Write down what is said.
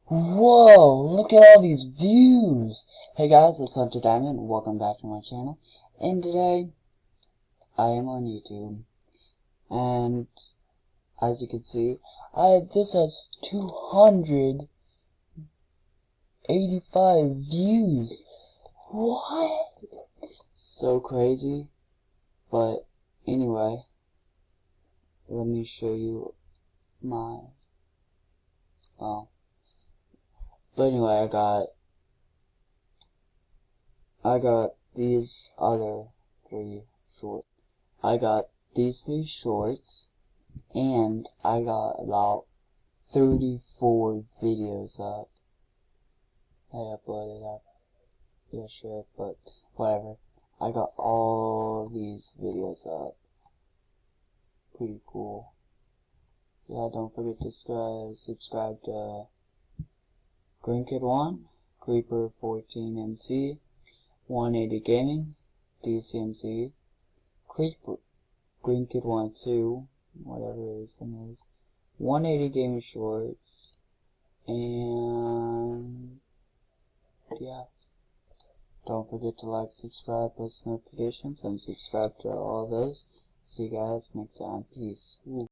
Whoa, look at all these views. Hey guys, it's Hunter Diamond. Welcome back to my channel. And today, I am on YouTube. And as you can see, this has 285 views. What? So crazy. But anyway, let me show you my, well, but anyway, I got these other 3 shorts. I got these 3 shorts, and I got about 34 videos up. I uploaded up. Yeah, sure, but whatever. I got all these videos up. Pretty cool. Yeah, don't forget to subscribe to Green Kid 1, Creeper 14 MC, 180 Gaming, DCMC, Creeper, Green Kid 1 2, whatever his name is, 180 Gaming Shorts, and yeah. Don't forget to like, subscribe, post notifications, and subscribe to all those. See you guys next time. Peace. Woo.